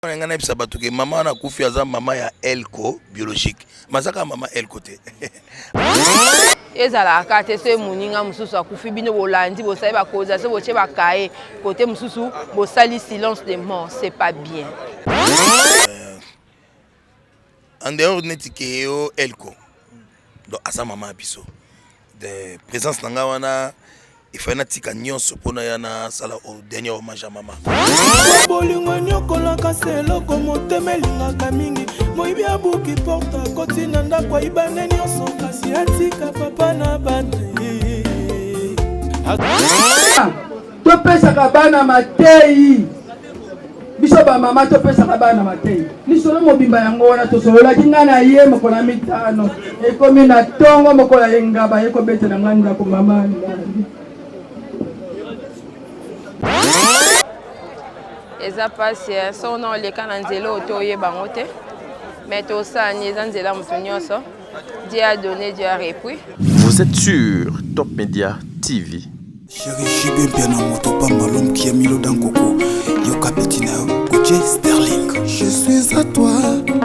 ngana bisa batuke mama na kufi aza mama ya Elko biologique mazaka mama Elko te ezala kate se muninga mususu akufi bino bolandi bosali ba koza se boche ba kae côté mususu bosali silence de mort, c'est pas bien. En dehors netike yo Elko donc asa mama biso de présence nanga wana il faut na tika nyonso pona yana sala au dernier hommage à maman. Bolingo nyokola kaselo komo temelinga kamingi moibi abuki porta kotina ndako ibane nyonso kasi atika papa na bande. To pesa kabana matei. Biso ba mama to pesa kabana matei. Ni solo mobimba yango wana to solo la kingana ye mokola mitano. E komi na tongo mokola yengaba ye ko bete na nganda ko mama. Eza pasi son nom le kananzelo otoye bangote mais to sa ni zanzela mutunyoso Dieu a donné, Dieu a repris. Vous êtes sur Top Media TV. Chéri Jibé Piano Moto Pambalom qui a mis le dans Coco Yoka Petina Gauthier Sterling. Je suis à toi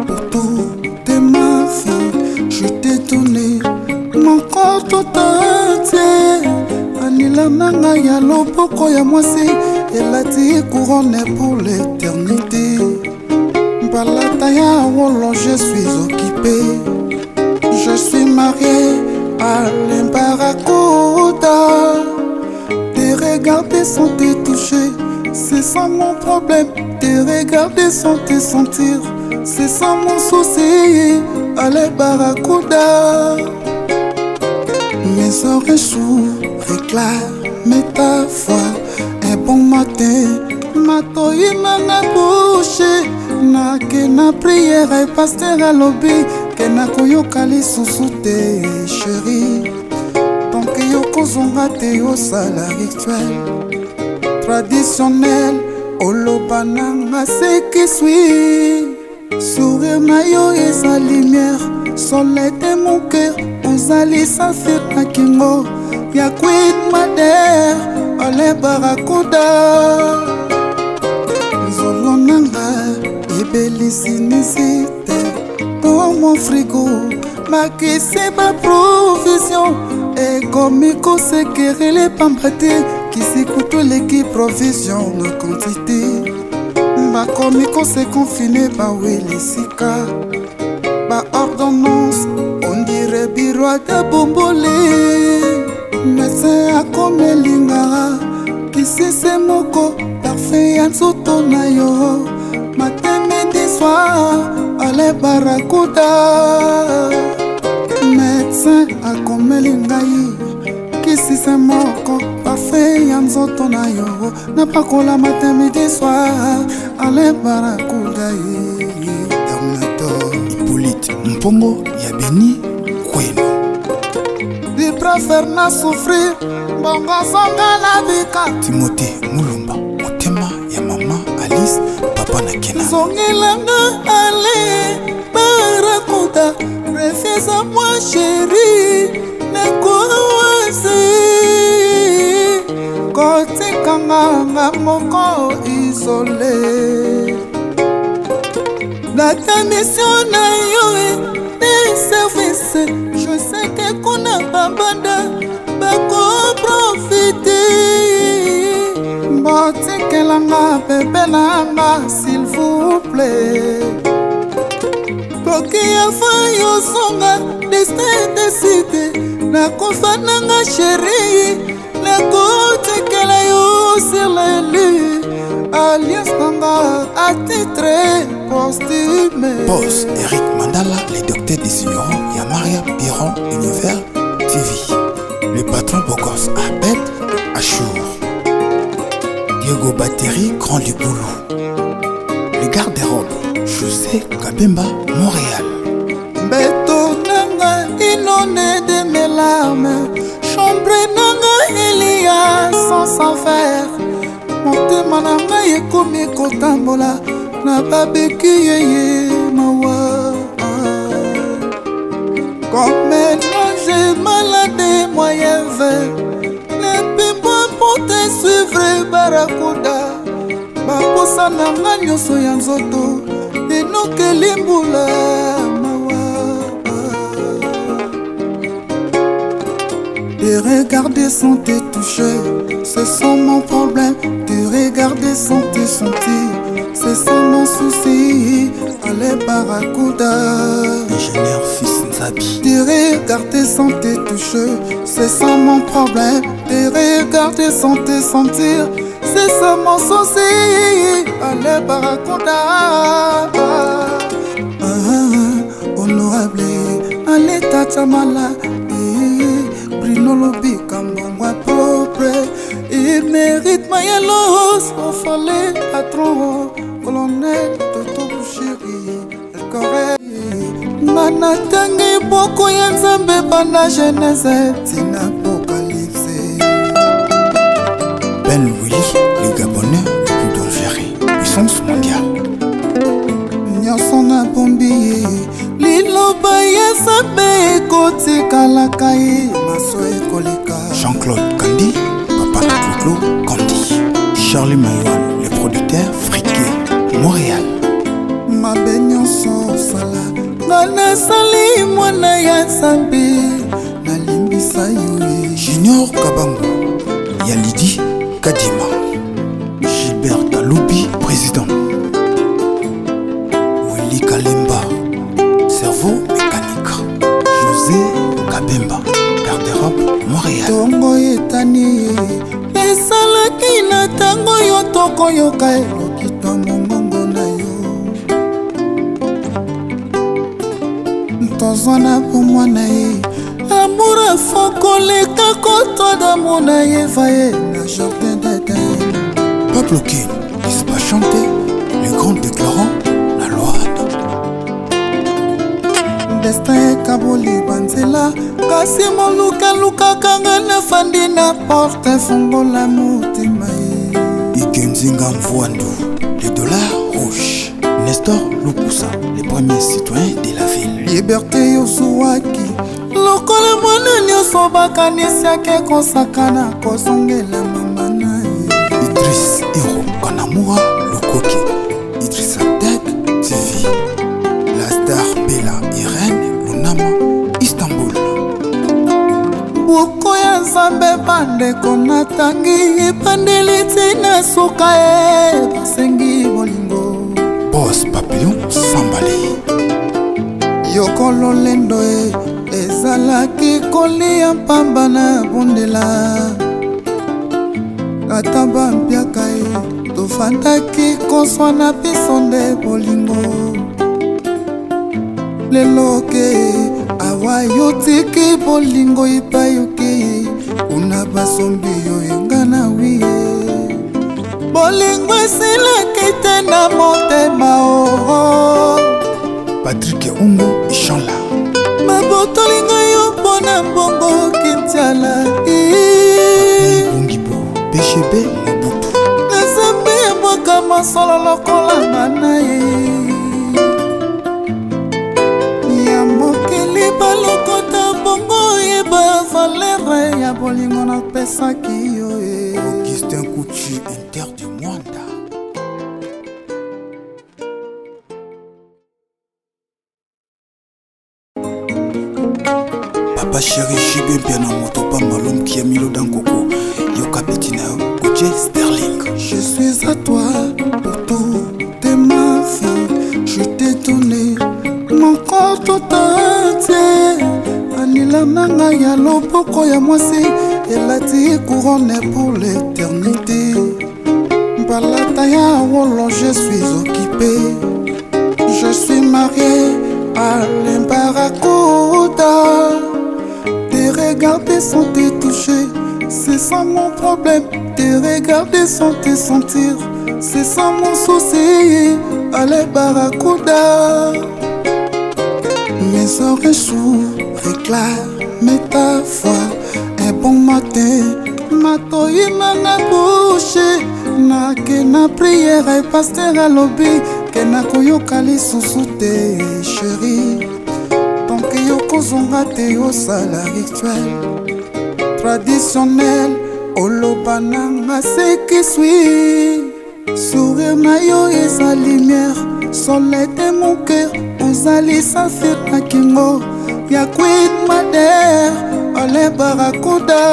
pour tout, t'es ma fille. Je t'ai donné mon corps tout entier. Anila nanga ya lopoko ya mwasi. Elle a dit couronne pour l'éternité. Balataya Wolo, je suis occupé. Je suis marié à l'Embarakuda. Tes regards sont te toucher, c'est sans mon problème. Tes regards sont te sentir, c'est sans mon souci. À l'Embarakuda. Mes oreilles s'ouvrent, réclament ta foi. Un bon matin, matoyi na bouche. Na ke na prière et pasteur à lobby. Que na koyoka lisusu te chérie. Donc yoko zonga te au sala rituel traditionnel. Oloba nanga ce qui suit. Sourire na yo et sa lumière. Soleil de mon cœur. Ozali saphir na kingo. Ya queen madère. Ole barakuda. Zolo nanga. Ebelisinizite. Dans mon frigo. Ma qui c'est ma provision. Et comme il se guérit les pambatés. Qui s'écoute l'équipe provision de quantité. Ma comme il se confiné. Bah oui les sika. Bah ordonnance. On dirait bureau de bombolé. Médecin a comme lingara. Qui c'est moko. Parfait en soto na yo. Matin midi soir. Ale barakuda. Médecin a comme lingai. Qui c'est moko. Parfait en soto na yo. Na pas kola matin midi soir. Ale barakuda. Terminator Hippolyte Mpongo Yabeni Kweno. Il préfère na souffrir. Bongo songa la bika. Timothée Moulumba Motema ya mama Alice papa na Kena. Zongilanga ale barakuda. Refuse à moi chérie. Nekouasi. Kote kanga moko isolé. La ta mission na yo des services. Je sais que qu'on a pas banda. Bako profiter. Boti kelanga bébé langa s'il vous plaît. Toki ya fayo songa destin décidé. Na konfananga chérie. La côte qu'elle a eu sur l'élu. Alias nanga à titre posthume. Boss Eric Mandala, les docteurs des ignorants, Yamaria Biron Univers TV. Le patron Bogos Abed Achour. Diego Battery Grand Liboulou. Le garde-robe José Kabemba Montréal. Beto nanga inondé de mes larmes. Chambre nanga il y a sans faire. Motema nanga yekomi kotambola. Na babeki yeye mawa. Comme maintenant j'ai malade moyen vert. Les pimpons pour te suivre barakuda. Ma posa na nga nyonso ya nzoto enokeli mbula mawa. Te regarder sans te toucher, c'est sans mon problème. Te regarder sans te sentir, c'est sans mon souci. Allez Barracuda, ingénieur fils Nzabi. Te regarder sans te toucher, c'est sans mon problème. Te regarder sans te sentir, c'est sans mon souci. Allez Barracuda, honorable, allez Tachamala. Bruno Lobi Kambongwa propre, il mérite Mayalos, au fallait patron, colonel Toto Bouchiri, le correct. Manatangi Boko Yanzambe Bana Genèse, Tina Apocalypse. Ben Willy, les Gabonais les plus dangereux, puissance mondiale. Nyasona Bombi, Liloba Yasabe, Koti Kalakai, Maso Ekoleka. Jean-Claude Candy, Papa Clou Candy. Charlie Mayoine, le producteur friqué, Montréal. Ma benyonso sala, Nana Sali, Mwana Yasabe, Nalimbisa Yui. Junior Kabango, Yalidi Kadima. Gilbert Kaloubi, président. Willy Kalimba, cerveau mécanique. José Kabemba, garde-robe Montréal. Tongo etani, esalaki na tango yo tokoyoka elokito mongongo na yo. Ntozwana po mwana ye, amour afokoleka koto damo na ye vaye na jardin d'Eden. Pablo King, Isba chanté, le grand déclarant la loi. Destin ekaboli banzela, kasi moluka kanga nafandi na porte fungola mutima ye. Ikenzinga Mvoandou, les dollars rouges. Nestor Lukusa, les premiers citoyens de la ville. Liberté yozuwaki, lokola mwana nyonso bakanisiake kosakana kozongela mama na ye. Idriss Hero Kanamura Lukoki, Idrissa Tek TV, la star Bella Irene Lunama, Istanbul. Buko ya Nzambe bandeko natangi epandeli tina suka e basengi bolingo. Boss Papillon Sambale. Yokolo lendo e ezalaki kolia mpamba na bondela. Ata bampiaka e tofandaki koswa na biso nde bolingo. Lelo ke awa yotiki bolingo ipayoki una basombi yo engana wiye. Bolingo esilaki te na motema o. Patrick Ungo Ishanla. Mabotolinga yo mpona mbongo kintiala. Bungibo PGB Mobutu. Nazambe ya mboka masolo lokola bana ye. Ya mokili balokota bongo yeba valere ya bolingo napesaki yo e. Augustin Kouchi Inter du Mwanda. Papa chéri Jibé Piana Motopa Malom qui a mis l'eau dans Coco. Yoka Petina, Coché Sterling. Je suis à toi pour tout, t'es ma fille, je t'ai donné mon corps tout entier. Anila nanga ya loboko ya mwasi, elati couronne pour l'éternité. Balata ya wolo, je suis occupé, je suis marié à l'Embaracuda. Tes regarder sans te toucher, c'est sans mon problème. Te regarder sans te sentir, c'est sans mon souci. Allez Barracuda. Mes oreilles s'ouvrent, réclament ta voix. Un bon matin, ma toïma na bouche. Na ke na prière et pasteur à lobby. Ke na koyoka lisusu te chérie. Donc yoko zonga te osala rituel traditionnel. Olobananga ce qui suit. Sourire na yo et sa lumière, soleil de mon cœur, ozali saphir na kingo, ya queen madère, ole barakuda.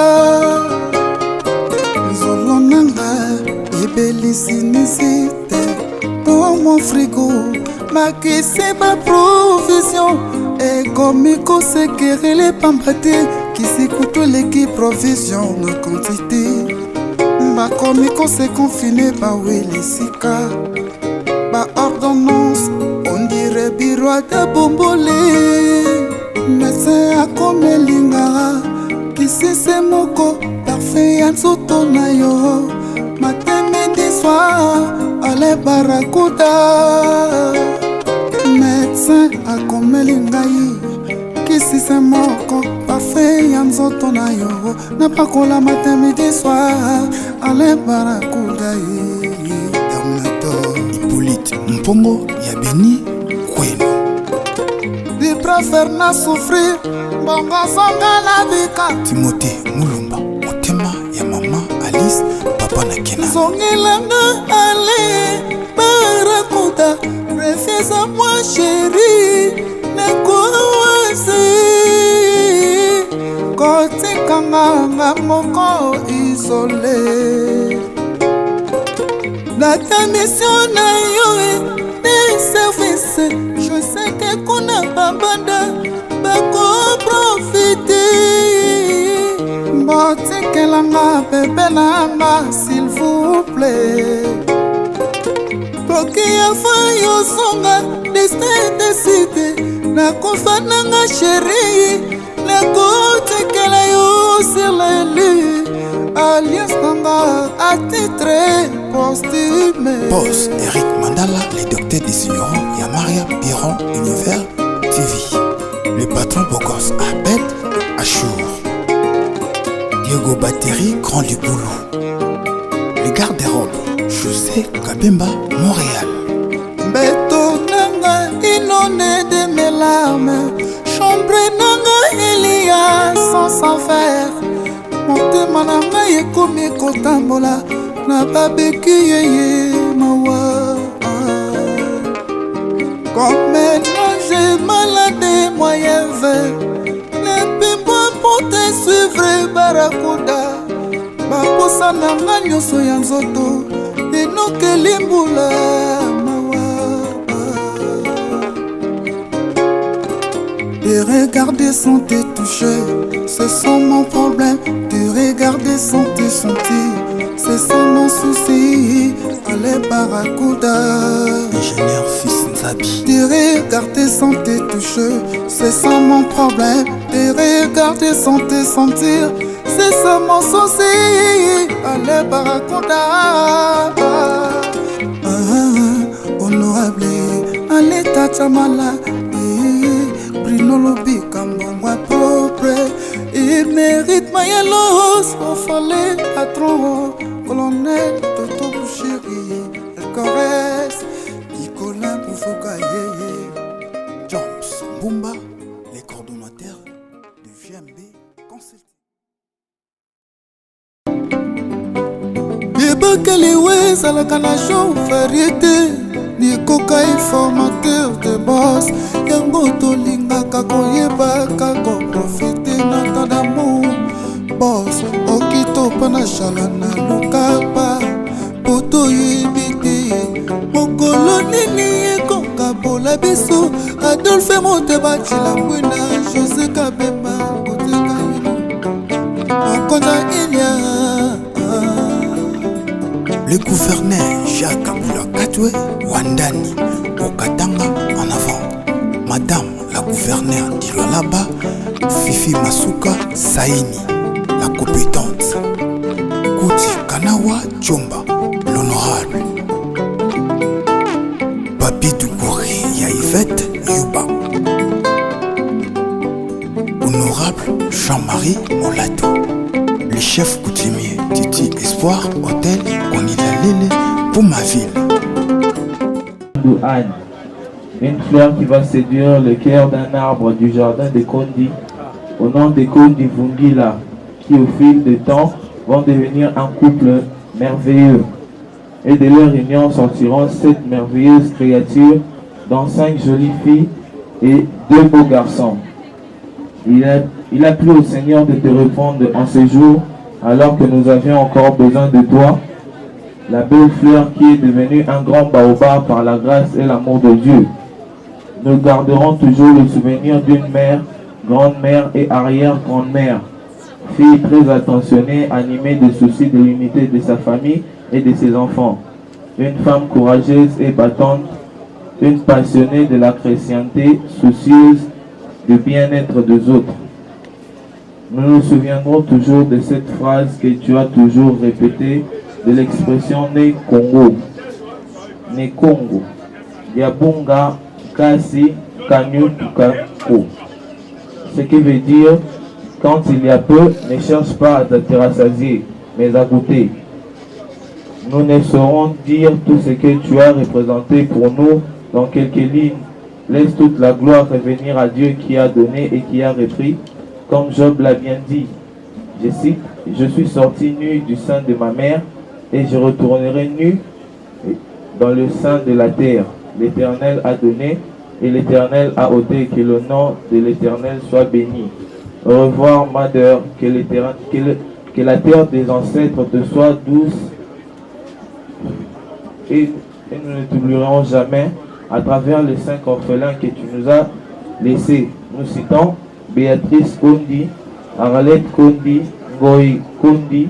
Nzolo nanga, ebelisinizite, dans mon frigo, makisi ba provision, et comme iko sekere les pambate, qui s'écoute l'équipe provision de quantité. Bakomi ko se confiné ba welisika ba ordonnance on dirait bureau de bombole médecin akomelinga kisi se moko parfait ya nzoto na yo matin midi soir ale barakuda médecin akomelinga kisi se moko parfait ya nzoto na yo na pakola matin midi soir ale barakuda Terminator Hippolyte Mpongo ya Beni Kweno. Il préfère na souffrir bongo songa la bika Timothée Mulumba motema ya mama Alice papa na Kena. Zongilanga ale barakuda refiez à moi chérie nekoasi kotikanga moko isolé. La ta mission na yo des services, je sais que qu'on a pas banda bako profiter. Botikelanga bébé nanga s'il vous plaît. Toki afa yo songa destin décidé na kofananga chérie la kotikela yo sur la lune. Alias Nanga attitré posthume. Boss Eric Mandala, les docteurs des ignorants, Yamaria Piron, Univers TV. Le patron Bogos Abed Achour. Diego Battery, Grand du Boulot. Le garde-robe, José Kabemba, Montréal. Beto Nanga, inondé de mes larmes. Chambre Nanga, il y a sans faire. Motema na ngai ekomi kotambola na babeki yeye mawa. Comme maintenant j'ai malade moyen vert, ne peux pas pour te suivre barakuda. Baposa na ngai nyonso ya nzoto enokeli mbula mawa. De regarder sans te toucher, c'est sans mon problème. De regarder sans te sentir, c'est sans mon souci. Allez barakuda. Ingénieur fils Nzabi. De regarder sans te toucher, c'est sans mon problème. De regarder sans te sentir, c'est sans mon souci. Allez barakuda. Honorable, allez tachamala. Bruno Lobi Kambongwa propre. Il mérite ma yalos. On fallait patron. Colonel Toto Bouchéri. El Corrèze. Nicolas Boufoka. Jones Bumba, les coordonnateurs de VMB Consulting. Yebakali Wes à la canation variété. Nikoka informateur de boss. Yango tolingaka koyebaka koprofite na temps d'amour. Boss okito pana chala na lukapa poto yebite mokolo nini ekokabola biso. Adolphe Moteba Chilambwina José Kabemba koteka ino okonza ilia. Le gouverneur Jacques Aboula Katwe Wandani Okatanga en avant. Madame la gouverneure d'Ilolaba Fifi Masuka Saini, la compétente. Kouti Kanawa Tchomba, l'honorable. Papi Doukouri Yaïvette Yuba. Honorable Jean-Marie Molato. Le chef coutumier Titi Espoir Hôtel Onilalele pour ma ville. Anne, une fleur qui va séduire le cœur d'un arbre du jardin de Kondi, au nom de Kondi Vungila, qui au fil du temps vont devenir un couple merveilleux. Et de leur union sortiront 7 merveilleuses créatures, dont 5 jolies filles et 2 beaux garçons. Il a plu au Seigneur de te répondre en ce jour, alors que nous avions encore besoin de toi, la belle fleur qui est devenue un grand baobab par la grâce et l'amour de Dieu. Nous garderons toujours le souvenir d'une mère, grande-mère et arrière-grande-mère, fille très attentionnée, animée de soucis de l'unité de sa famille et de ses enfants. Une femme courageuse et battante, une passionnée de la chrétienté, soucieuse du bien-être des autres. Nous nous souviendrons toujours de cette phrase que tu as toujours répétée, de l'expression Né Congo. Né Congo. Yabunga Kasi Kanyutukako. Ce qui veut dire, quand il y a peu, ne cherche pas à te rassasier, mais à goûter. Nous ne saurons dire tout ce que tu as représenté pour nous dans quelques lignes. Laisse toute la gloire revenir à Dieu qui a donné et qui a repris, comme Job l'a bien dit. Je cite, « Je suis sorti nu du sein de ma mère et je retournerai nu dans le sein de la terre. L'Éternel a donné et l'Éternel a ôté, que le nom de l'Éternel soit béni. Au revoir, Mother, que la terre des ancêtres te soit douce et nous ne t'oublierons jamais à travers les 5 orphelins que tu nous as laissés. Nous citons Béatrice Kondi, Arlette Kondi, Ngoï Kondi,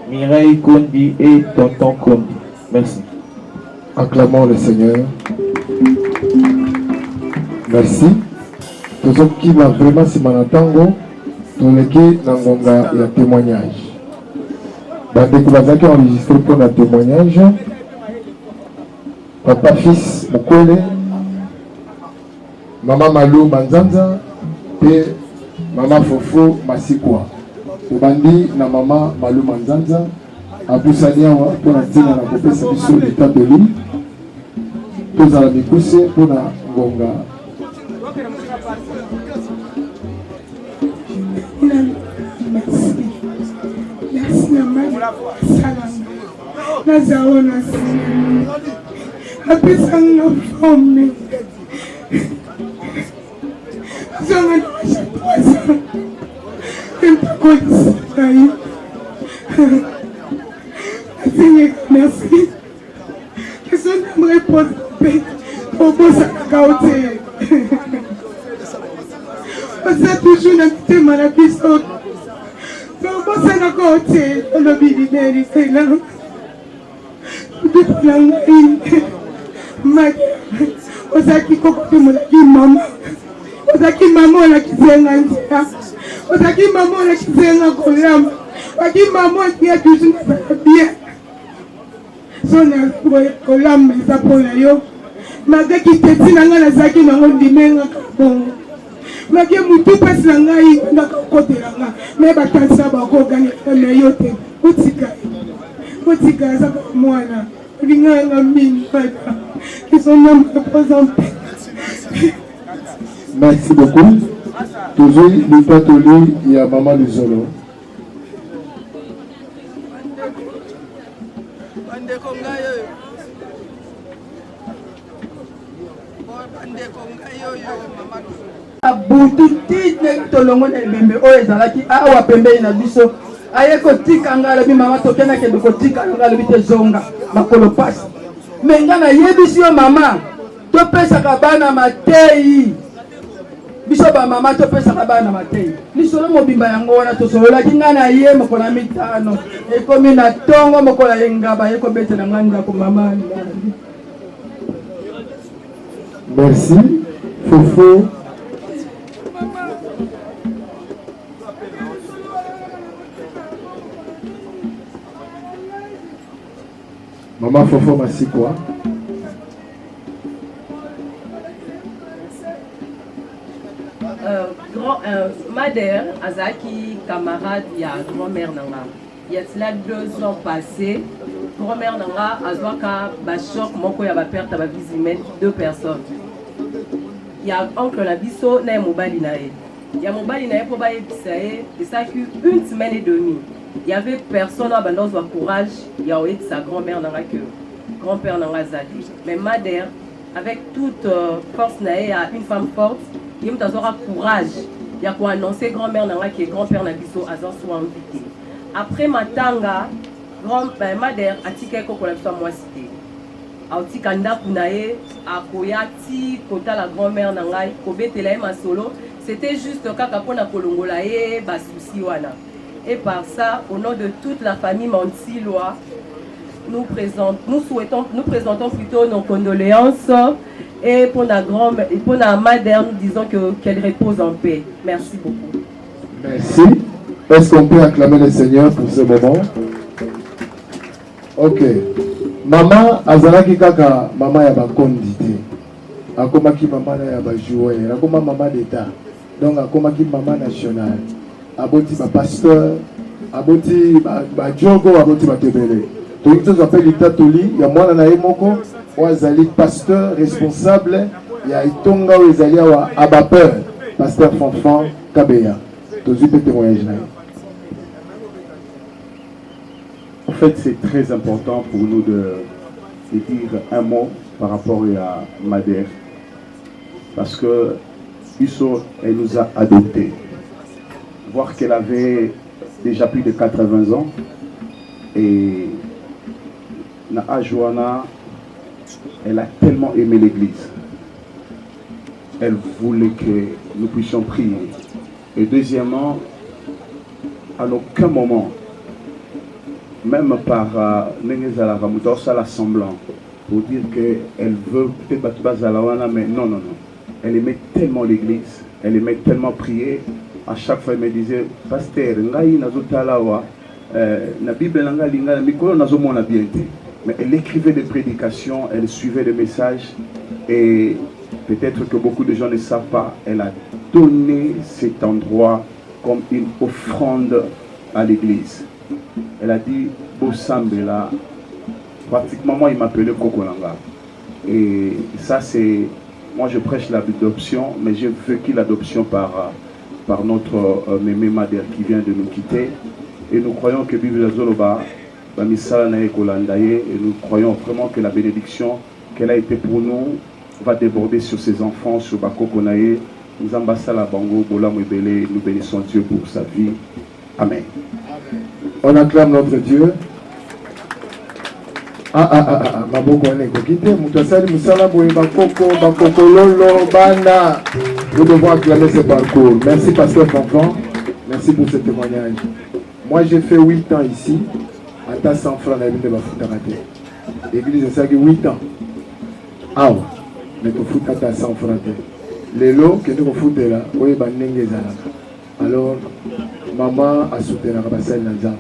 Mireille Kondi et Tonton Kondi. Merci. Acclamons le Seigneur. Merci. Tout ce qui va vraiment si manatango, tout le qui n'angonga et un témoignage. Bandeko bazaki enregistré pour un témoignage. Papa fils Mukwele, Maman Malou Manzanza et Maman Fofo Masikwa. Obandi na Maman Malou Manzanza. Abusania pour la tina na kopesa biso l'état de lui. Tous à la mikuse pour la ngonga. Merci maman. Salam. Nazaona apesa na forme. Zanga na poisson. Merci. Que son âme repose en paix. Au beau sac. On s'est toujours invité à la piscine. Au beau sac. Le bidineri, c'est là. Toute la nuit. Ozaki kokoti mulaki mama. Ozaki mama la kizenga ntia. Ozaki mama la kizenga kolama. Ozaki mama qui a toujours bien. Zona kolama za pona yo. Maga kiteti nanga na zaki na ndimenga kabongo. Maga mutu pesi na ngai na kokotela nga. Me batansa ba ko gani na yote. Utika za mwana. Ringanga mingi pata. Que son âme repose en paix. Merci beaucoup. Toujours le catholique, il y a Maman Luzolo. Abutu tite tolongo na bembe oyo ezalaki awa pembeni na biso aye kotika nga lobi mama tokenda kende kotika nga lobi te zonga makolo pasi me nga nayebisi yo mama topesaka bana mateyi biso bamama topesaka bana mateyi lisolo mobimba yango wana tosololaki nga na ye mokolo ya 5 ekomi na ntongo mokolo ya engaba ye kobetela nga ndako mama. Merci. Fofo. Maman Fofo Masikwa. Madère, Azaki, camarade, il y a grand-mère Nanga. Il y a cela 2 ans passés. Grand-mère Nanga, Azwaka, Bachok, Moko, il y a perte à la vie humaine, 2 personnes. Il y a oncle Nabiso, il y a Mobali Nae. Il y a Mobali Nae pour bailler Pisae, et ça a eu 1 semaine et demie. Il y avait personne à Bandos de courage, il y a eu sa grand-mère Nanga que grand-père Nangazali. Mais Mader, avec toute force, à une femme forte, il y a un courage. Il y a quoi annoncer grand-mère Nanga qui est grand-père Nabiso Azan soit invité. Après Matanga, Mader a tiqué qu'on a soit moi cité. Aouti Kanda Kunae, a Koyati, Kota la grand-mère Nanga, Kobe Telae Masolo. C'était juste Kakapona Kolongolae, Basousi Wana. Et par ça, au nom de toute la famille Mantiloa, nous présentons plutôt nos condoléances et pour la Mader, nous disons qu'elle repose en paix. Merci beaucoup. Merci. Est-ce qu'on peut acclamer le Seigneur pour ce moment? Ok. Maman Azalaki Kaka, maman Yaba Kondité. Akomaki maman Yaba Joué. Akoma maman d'État. Donc Akomaki maman nationale. Aboti ba pasteur. Aboti ba Djogo. Aboti ba Tebele. Donc ils appellent l'État Toli. Il y a moi na Moko. Oazali pasteur responsable. Il y a Itonga Oazali Abapeur. Pasteur Fanfan Kabeya. Tous les témoignages. En fait, c'est très important pour nous de dire un mot par rapport à Mader. Parce que Isso, elle nous a adoptés. Voir qu'elle avait déjà plus de 80 ans. Et na Joana, elle a tellement aimé l'église. Elle voulait que nous puissions prier. Et deuxièmement, à aucun moment, même par Nenezala Ramoutor, la semblant, pour dire qu'elle veut peut-être Bazalawana, mais non, non, non. Elle aimait tellement l'église, elle aimait tellement prier. À chaque fois, elle me disait, Pasteur, Ngai Nazotalawa, la Bible Nangalinga, Mikolo Nazomona bien. Mais elle écrivait des prédications, elle suivait des messages, et peut-être que beaucoup de gens ne savent pas, elle a donné cet endroit comme une offrande à l'église. Elle a dit, Bosambela, pratiquement moi il m'appelait Kokolanga. Et ça c'est, moi je prêche l'adoption, mais j'ai vécu l'adoption par notre Mader qui vient de nous quitter. Et nous croyons que Bible Zoloba, et nous croyons vraiment que la bénédiction qu'elle a été pour nous va déborder sur ses enfants, sur Bakokonaye. Nous ambassons la Bango, Bola Mwebele, nous bénissons Dieu pour sa vie. Amen. On acclame notre Dieu. Maboko Neko Kite, Moutasali Moussala Boye Bakoko, Bakoko Lolo, Bana. Nous devons acclamer ce parcours. Merci Pasteur Fanfan. Merci pour ce témoignage. Moi j'ai fait 8 ans ici. À ta 100 francs, la vie de ma foutarate. L'église a 8 ans. Ah, mais tu fous à 100 francs. Les lots que nous foutons là, oui, alors, maman a soutenu la Rabassel Naza.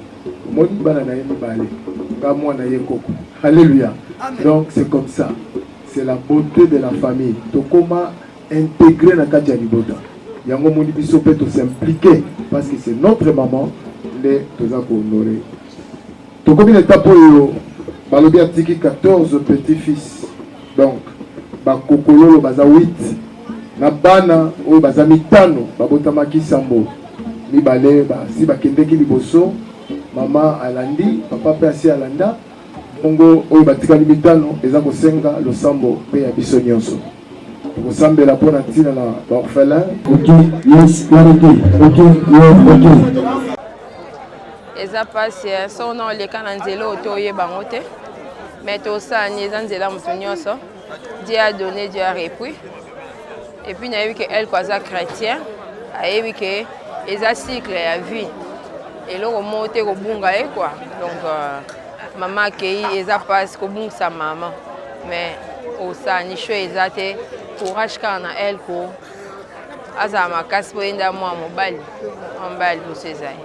Moi, je suis alléluia. Donc, c'est comme ça. C'est la beauté de la famille. Donc, comment intégrer la Kadia Libota. Il y a un moment où on peut s'impliquer parce que c'est notre maman, les Tozako honorés. Donc, comme il est tapé, il y a 14 petits-fils. Donc, Bakokolo, Baza 8. Nabana, ou Baza Mitano, Babotamaki Sambo. Mibale, si Bakendeki Liboso, maman Alandi, papa Persi Alanda, Bongo, ou Batika Limitano, et Zako Senga, le Sambo, Peya Bissonioso. Pour Sambe la bonne antine, l'orphelin. Ok, yes, ok. eza pasi so na oleka na nzela oto oyeba ngo te mais tosani eza nzela moto nyonso Dieu a donné, Dieu a repris. Et puis nayebi ke elle kwaza chrétien ayebi ke eza cycle ya vie eloko mo te kobunga ye quoi. Donc maman akei eza pasi kobungisa maman mais osani cho eza te courage kaka na elle ko azala makasi po yenda mwa mobali mosu eza ye.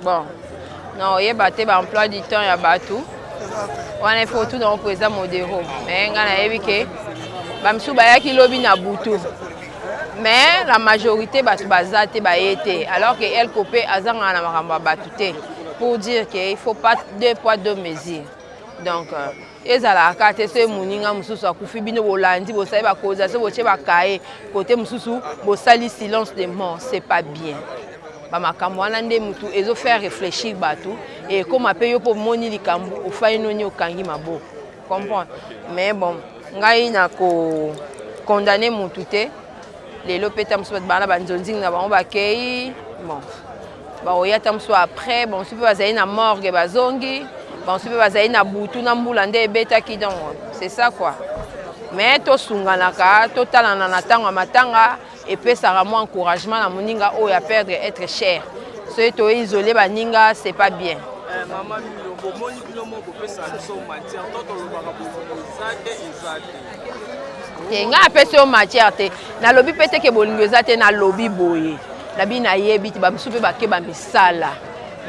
Bon, non, il y a un emploi du temps, il y a tout. On a fait tout dans le président modéré. Mais on a vu que bamsu bayaki lobi na butu. Mais la majorité batu bazate baete alors que elle copé azanga na makamba batute pour dire qu'il faut pas deux poids deux mesures. Donc ezala kate se muninga mususu akufi bino bolandi bo sai ba koza se bo che ba kae côté mususu bo sali silence de mort, c'est pas bien. Ba makambo wana nde mutu ezo faire réfléchir batu et comme apeyo pour moni likambo o faino ni okangi mabo. Comprendre. Mais bon, ngai na ko condamner mutu te. Les lopetams soit bana banzonzing na bango bakei bon ba oyata mso après bon super bazali na morgue bazongi bon super bazali na butu na mbula nde beta ki donc c'est ça quoi mais to sunganaka to talana na tanga matanga et puis ça rend encouragement na moninga o ya perdre être cher ce to isolé baninga c'est pas bien maman lo moni kilo moko pesa so matière toto lo baka zate nga apesi yo matière te na lobi pete ke bolingo ezate na lobi boye na bi na yebi ti bamsu pe bake bamisala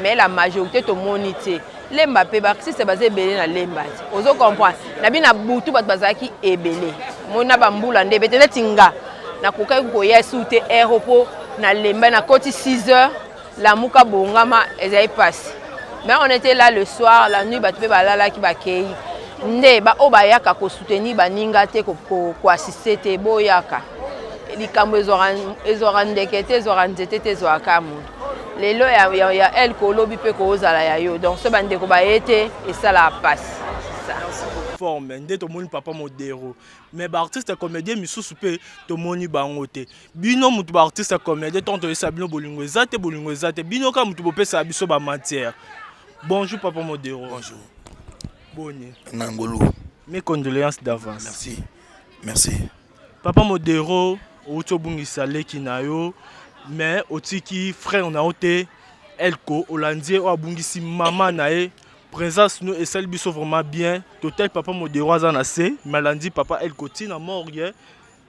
mais la majorité to moni te lemba pe bakisi se baze ebele na lemba te ozo comprendre na bi na butu bato bazalaki ebele mona bambula nde bete tinga na kokai koya sute aéroport na lemba na koti 6 heures la muka bongama ezai passe mais on était là le soir la nuit bato pe balala ki bakei nde ba obayaka ko soutenir baninga te ko assister te boyaka likambo ezora ndekete ezora nzete te ezora kamu lelo ya el ko lobi pe ko ozala ya yo donc ce bande ko baete et ça la passe ça forme nde to moni papa modero mais ba artiste comédien misusu pe to moni bango te bino mutu ba artiste comédien tonto esabino bolingo ezate bino ka mutu bopesa biso ba matière. Bonjour papa modero. Bonjour. Bonne. Nangolo. Mes condoléances d'avance. Merci. Merci. Papa modero otobungisa leki na yo mais otiki frère na ote elko olandie o abungisi mama na e présence nous et celle biso vraiment bien total papa modero azana se malandi papa elko ti na morgue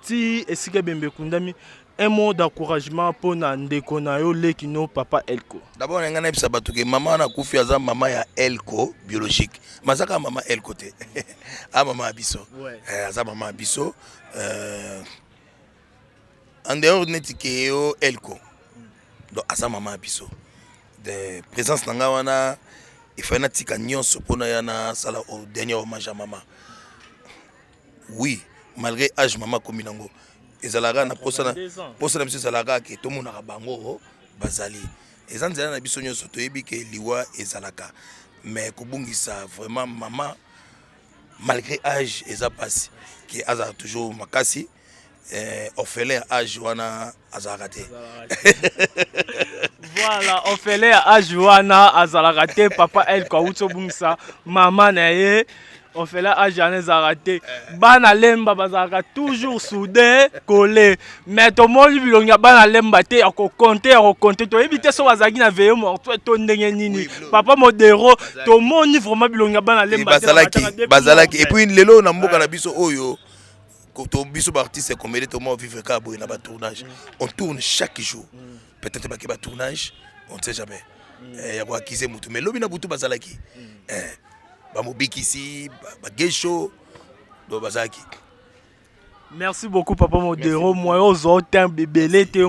ti esika bembe kundami un mot d'encouragement pour ndeko na yo leki no papa elko. D'abord on ngana bisa batuke mama na kufi aza mama ya elko biologique mazaka mama elko te a mama biso aza mama biso en dehors netike yo elko donc aza mama biso de présence nanga wana il faut na tika nyonso pona ya na sala au dernier hommage à maman. Oui, malgré âge maman comme nango ezalaka na posa na biso ezalaka ke tomonaka bango bazali eza nzela na biso nyonso toyebi ke liwa ezalaka mais kobungisa vraiment maman malgré âge eza pasi ke azala toujours makasi orphelin âge wana azalaka te voilà orphelin âge wana azalaka te papa el ko utobungisa mama na ye on fait là à Janez Arate. Bana lemba bazaka toujours soudé collé. Mais tout le monde bilonga bana lemba te ako compter to éviter so bazaki na veille mort to ndenge nini. Papa modero tout le monde vraiment bilonga bana lemba te. Bazalaki et puis lelo na mboka na biso oyo ko biso artiste comédien to mo vivre ka boy na ba tournage. On tourne chaque jour. Peut-être ba ke ba tournage, on ne sait jamais. Ya ko akize mutu mais lobi na butu bazalaki. Bamobikisi bagesho do bazaki. Merci beaucoup papa modero moi aux autres bébé l'été